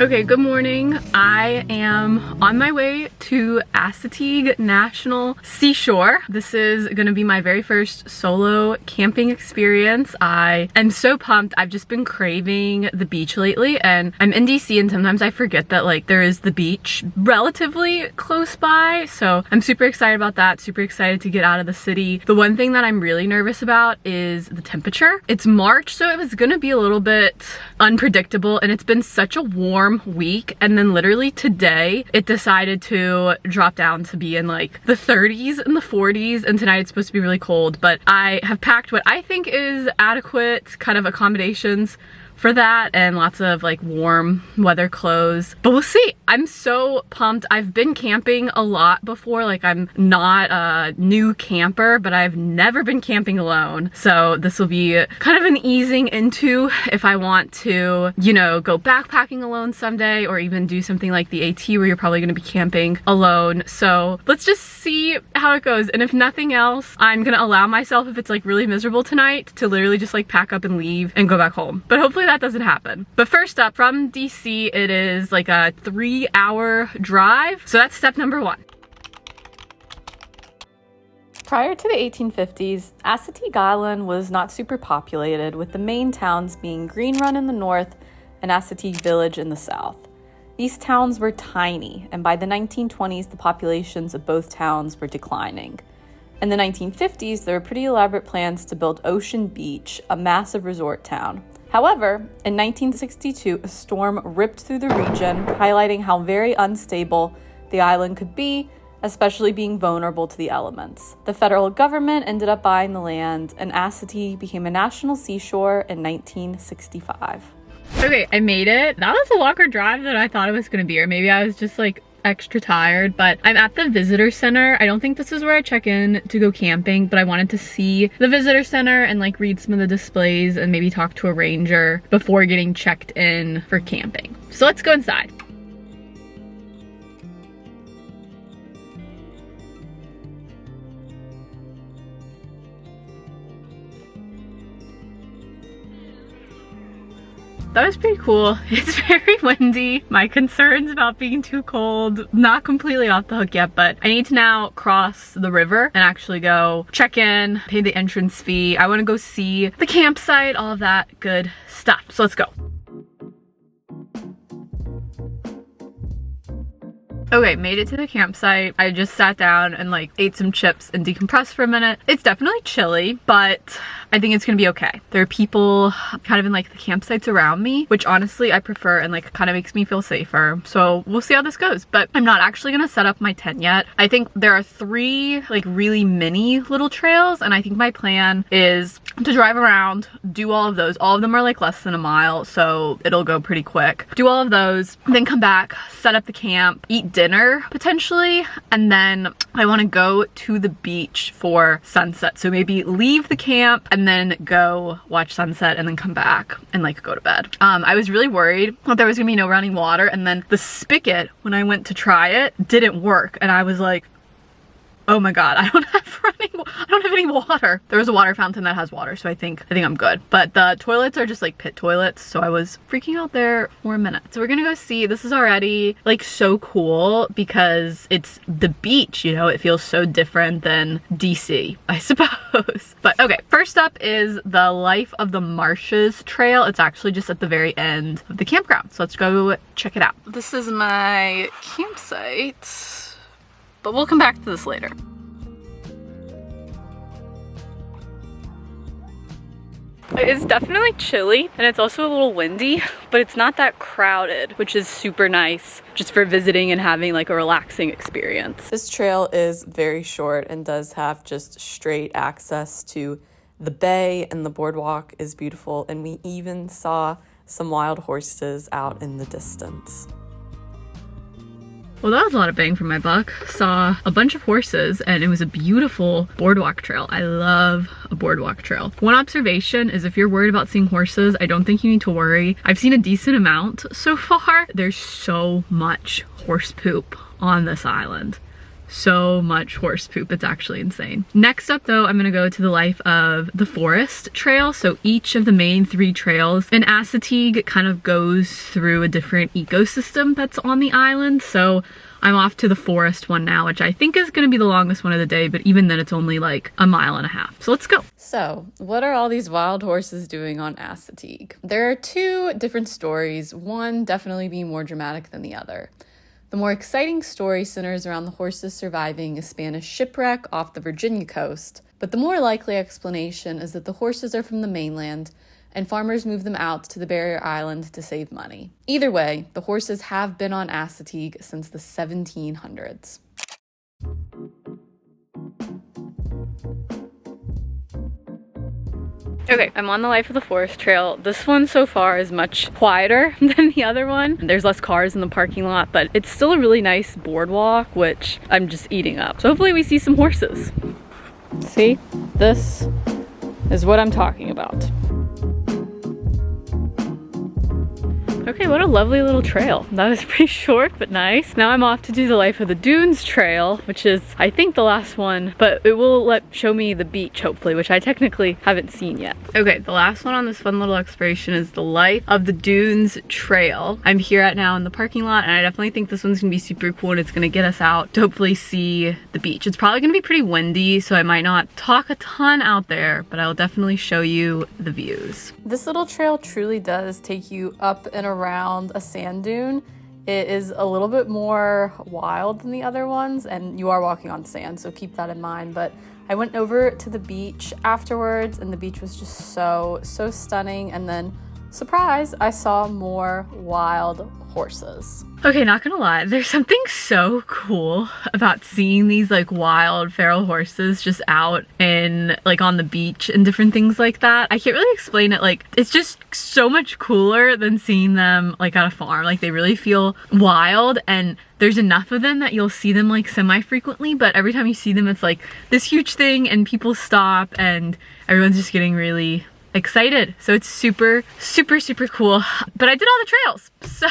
Okay, good morning. I am on my way to Assateague National Seashore. This is gonna be my very first solo camping experience. I am so pumped. I've just been craving the beach lately, and I'm in DC and sometimes I forget that like there is the beach relatively close by. So I'm super excited about that, super excited to get out of the city. The one thing that I'm really nervous about is the temperature. It's March, so it was gonna be a little bit unpredictable, and it's been such a warm week, and then literally today it decided to drop down to be in like the 30s and the 40s, and tonight it's supposed to be really cold. But I have packed what I think is adequate kind of accommodations for that, and lots of like warm weather clothes, but we'll see. I'm so pumped. I've been camping a lot before. Like, I'm not a new camper, but I've never been camping alone, so this will be kind of an easing into if I want to, you know, go backpacking alone someday, or even do something like the AT where you're probably going to be camping alone. So let's just see how it goes, and if nothing else, I'm gonna allow myself, if it's like really miserable tonight, to literally just like pack up and leave and go back home. But hopefully that doesn't happen. But first up, from DC, it is like a 3-hour drive. So that's step number one. Prior to the 1850s, Assateague Island was not super populated, with the main towns being Green Run in the north and Assateague Village in the south. These towns were tiny, and by the 1920s, the populations of both towns were declining. In the 1950s, there were pretty elaborate plans to build Ocean Beach, a massive resort town. However, in 1962, a storm ripped through the region, highlighting how very unstable the island could be, especially being vulnerable to the elements. The federal government ended up buying the land, and Assateague became a national seashore in 1965. Okay, I made it. That was a longer drive than I thought it was gonna be, or maybe I was just like extra tired, but I'm at the visitor center. I don't think this is where I check in to go camping, but I wanted to see the visitor center and like read some of the displays and maybe talk to a ranger before getting checked in for camping. So let's go inside. That was pretty cool. It's very windy. My concerns about being too cold, not completely off the hook yet, but I need to now cross the river and actually go check in, pay the entrance fee. I want to go see the campsite, all of that good stuff. So let's go. Okay, made it to the campsite. I just sat down and like ate some chips and decompressed for a minute. It's definitely chilly, but I think it's gonna be okay. There are people kind of in like the campsites around me, which honestly I prefer and like kind of makes me feel safer. So we'll see how this goes, but I'm not actually gonna set up my tent yet. I think there are 3 like really mini little trails, and I think my plan is to drive around, do all of those. All of them are like less than a mile, so it'll go pretty quick. Do all of those, then come back, set up the camp, eat dinner potentially, and then I want to go to the beach for sunset. So maybe leave the camp and then go watch sunset and then come back and like go to bed. I was really worried that there was gonna be no running water, and then the spigot, when I went to try it, didn't work, and I was like, oh my god, I don't have any water. There was a water fountain that has water, so I think I'm good. But the toilets are just like pit toilets, so I was freaking out there for a minute. So we're gonna go see. This is already like so cool because it's the beach, you know, it feels so different than DC, I suppose. But okay, first up is the Life of the Marshes trail. It's actually just at the very end of the campground, so let's go check it out. This is my campsite, but we'll come back to this later. It's definitely chilly, and it's also a little windy, but it's not that crowded, which is super nice just for visiting and having like a relaxing experience. This trail is very short and does have just straight access to the bay, and the boardwalk is beautiful, and we even saw some wild horses out in the distance. Well, that was a lot of bang for my buck. Saw a bunch of horses, and it was a beautiful boardwalk trail. I love a boardwalk trail. One observation is if you're worried about seeing horses, I don't think you need to worry. I've seen a decent amount so far. There's so much horse poop on this island. so much horse poop. It's actually insane. Next up though, I'm gonna go to the Life of the Forest trail. So each of the main 3 trails in Assateague kind of goes through a different ecosystem that's on the island. So I'm off to the forest one now, which I think is gonna be the longest one of the day, but even then it's only like a mile and a half. So let's go. So what are all these wild horses doing on Assateague? There are 2 different stories, one definitely being more dramatic than the other. The more exciting story centers around the horses surviving a Spanish shipwreck off the Virginia coast, but the more likely explanation is that the horses are from the mainland and farmers move them out to the barrier island to save money. Either way, the horses have been on Assateague since the 1700s. Okay, I'm on the Life of the Forest trail. This one so far is much quieter than the other one. There's less cars in the parking lot, but it's still a really nice boardwalk, which I'm just eating up. So hopefully we see some horses. See, this is what I'm talking about. Okay, what a lovely little trail. That was pretty short, but nice. Now I'm off to do the Life of the Dunes trail, which is, I think, the last one, but it will show me the beach, hopefully, which I technically haven't seen yet. Okay, the last one on this fun little exploration is the Life of the Dunes trail. I'm here at now in the parking lot, and I definitely think this one's gonna be super cool, and it's gonna get us out to hopefully see the beach. It's probably gonna be pretty windy, so I might not talk a ton out there, but I'll definitely show you the views. This little trail truly does take you up and around a sand dune. It is a little bit more wild than the other ones, and you are walking on sand, so keep that in mind. But I went over to the beach afterwards, and the beach was just so stunning. And then, surprise, I saw more wild horses. Okay, not gonna lie, there's something so cool about seeing these like wild feral horses just out in like on the beach and different things like that. I can't really explain it. Like, it's just so much cooler than seeing them like at a farm. Like, they really feel wild, and there's enough of them that you'll see them like semi-frequently, but every time you see them it's like this huge thing, and people stop and everyone's just getting really excited. So it's super cool. But I did all the trails, so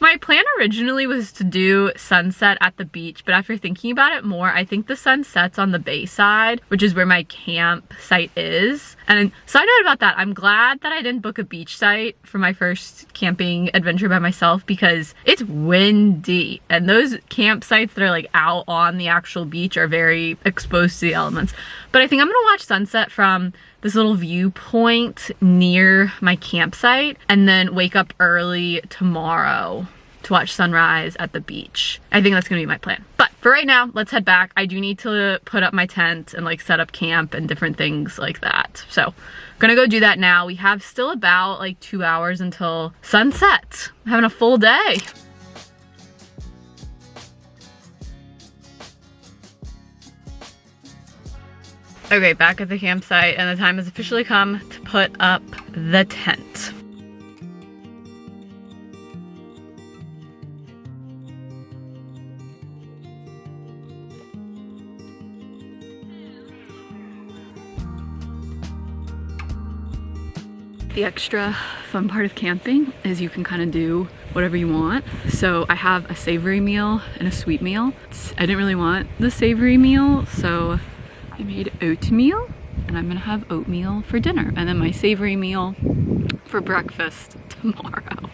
my plan originally was to do sunset at the beach, but after thinking about it more, I think the sun sets on the bay side, which is where my campsite is. And side note about that, I'm glad that I didn't book a beach site for my first camping adventure by myself, because it's windy, and those campsites that are like out on the actual beach are very exposed to the elements. But I think I'm gonna watch sunset from this little viewpoint near my campsite, and then wake up early tomorrow to watch sunrise at the beach. I think that's gonna be my plan. But for right now, let's head back. I do need to put up my tent and like set up camp and different things like that. So I'm gonna go do that now. We have still about like 2 hours until sunset. I'm having a full day. Okay, back at the campsite, and the time has officially come to put up the tent. The extra fun part of camping is you can kind of do whatever you want. So I have a savory meal and a sweet meal. I didn't really want the savory meal, so I made oatmeal, and I'm gonna have oatmeal for dinner, and then my savory meal for breakfast tomorrow.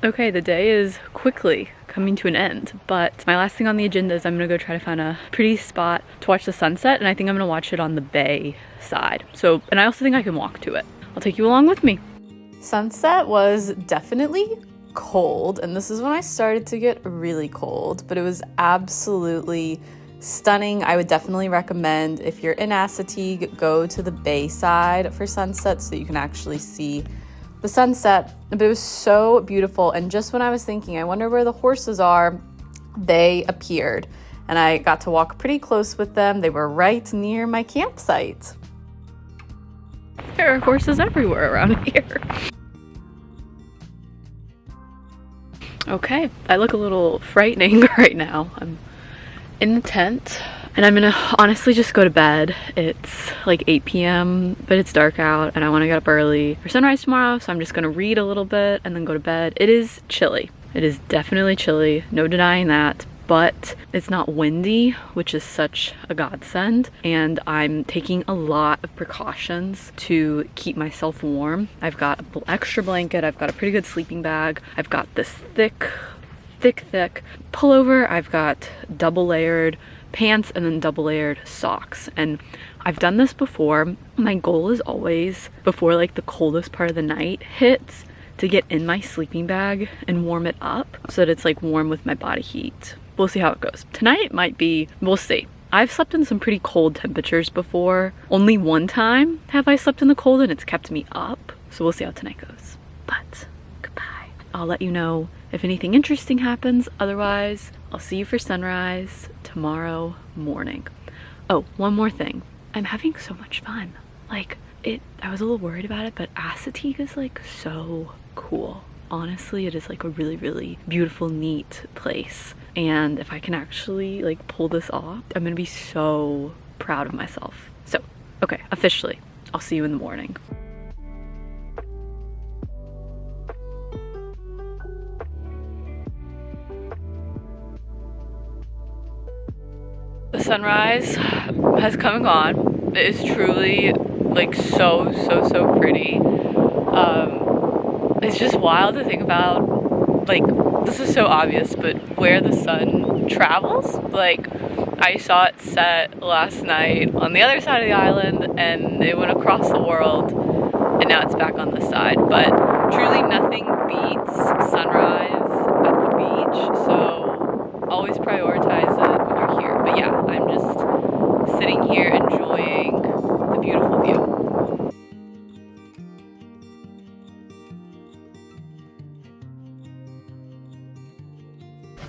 Okay, the day is quickly coming to an end, but my last thing on the agenda is I'm gonna go try to find a pretty spot to watch the sunset, and I think I'm gonna watch it on the bay side. So, and I also think I can walk to it. I'll take you along with me. Sunset was definitely cold, and this is when I started to get really cold, but it was absolutely stunning. I would definitely recommend, if you're in Assateague, go to the bay side for sunset so you can actually see the sunset. But it was so beautiful, and just when I was thinking, I wonder where the horses are, they appeared, and I got to walk pretty close with them. They were right near my campsite. There are horses everywhere around here. Okay, I look a little frightening right now. I'm in the tent. and I'm gonna honestly just go to bed. It's like 8 p.m. but it's dark out and I want to get up early for sunrise tomorrow, so I'm just gonna read a little bit and then go to bed. It is chilly. It is definitely chilly, no denying that, but it's not windy, which is such a godsend, and I'm taking a lot of precautions to keep myself warm. I've got an extra blanket, I've got a pretty good sleeping bag, I've got this thick pullover, I've got double layered pants and then double layered socks. And I've done this before. My goal is always, before like the coldest part of the night hits, to get in my sleeping bag and warm it up so that it's like warm with my body heat. We'll see how it goes. Tonight might be, we'll see. I've slept in some pretty cold temperatures before. Only one time have I slept in the cold and it's kept me up. So we'll see how tonight goes. But goodbye. I'll let you know if anything interesting happens. Otherwise, I'll see you for sunrise tomorrow morning. Oh, one more thing. I'm having so much fun. Like, I was a little worried about it, but Assateague is like so cool. Honestly, it is like a really, really beautiful, neat place. And if I can actually like pull this off, I'm gonna be so proud of myself. So, okay, officially, I'll see you in the morning. The sunrise has come and gone. It is truly like so pretty. It's just wild to think about, like, this is so obvious, but where the sun travels. Like, I saw it set last night on the other side of the island and it went across the world and now it's back on this side. But truly nothing beats sunrise at the beach, so always prioritize it when you're here. But yeah, I'm just sitting here enjoying the beautiful view.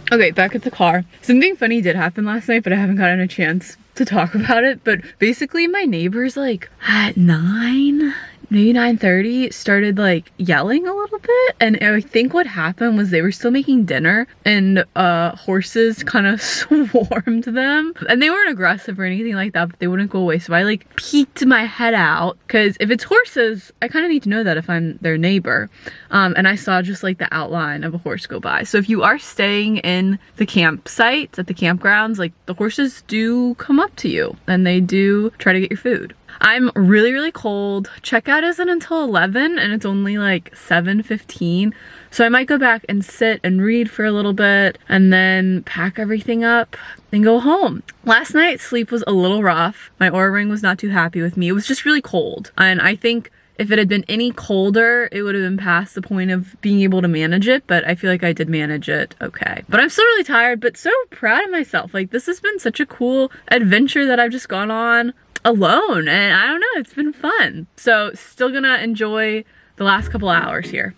Okay, back at the car. Something funny did happen last night, but I haven't gotten a chance to talk about it. But basically my neighbors, like at 9, maybe 9:30, started like yelling a little bit. And I think what happened was they were still making dinner and horses kind of swarmed them. And they weren't aggressive or anything like that, but they wouldn't go away. So I like peeked my head out, because if it's horses, I kind of need to know that if I'm their neighbor. And I saw just like the outline of a horse go by. So if you are staying in the campsite at the campgrounds, like the horses do come up to you and they do try to get your food. I'm really cold. Checkout isn't until 11 and it's only like 7:15. So I might go back and sit and read for a little bit and then pack everything up and go home. Last night's sleep was a little rough. My Oura ring was not too happy with me. It was just really cold. And I think if it had been any colder, it would have been past the point of being able to manage it, but I feel like I did manage it okay. But I'm still really tired, but so proud of myself. Like, this has been such a cool adventure that I've just gone on alone, and I don't know, it's been fun. So still gonna enjoy the last couple hours here.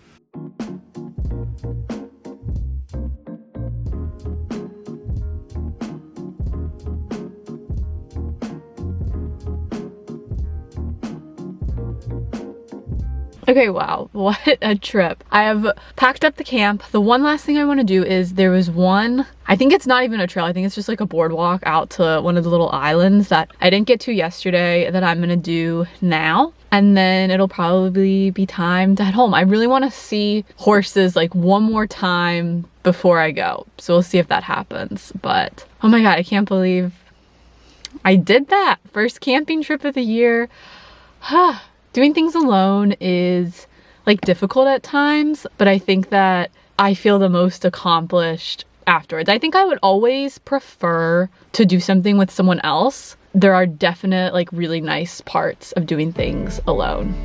Okay, wow, what a trip. I have packed up the camp. The one last thing I want to do is, there was one, I think it's not even a trail, I think it's just like a boardwalk out to one of the little islands that I didn't get to yesterday that I'm gonna do now. And then it'll probably be time to head home. I really want to see horses like one more time before I go. So we'll see if that happens. But oh my God, I can't believe I did that. First camping trip of the year. Doing things alone is like difficult at times, but I think that I feel the most accomplished afterwards. I think I would always prefer to do something with someone else. There are definite like really nice parts of doing things alone.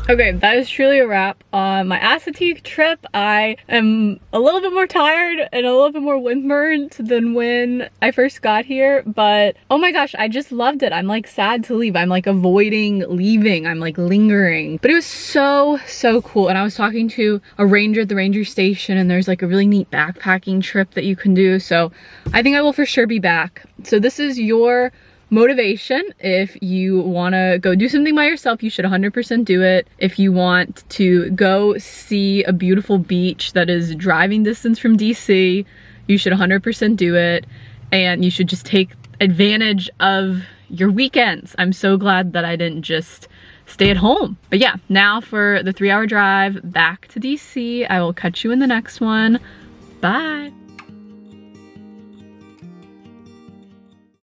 Okay, that is truly a wrap on my Assateague trip. I am a little bit more tired and a little bit more windburned than when I first got here, but oh my gosh, I just loved it. I'm like sad to leave. I'm like avoiding leaving. I'm like lingering. But it was so cool. And I was talking to a ranger at the ranger station, and there's like a really neat backpacking trip that you can do. So I think I will for sure be back. So this is your motivation. If you wanna go do something by yourself, you should 100% do it. If you want to go see a beautiful beach that is driving distance from DC, you should 100% do it. And you should just take advantage of your weekends. I'm so glad that I didn't just stay at home. But yeah, now for the 3-hour drive back to DC. I will catch you in the next one. Bye.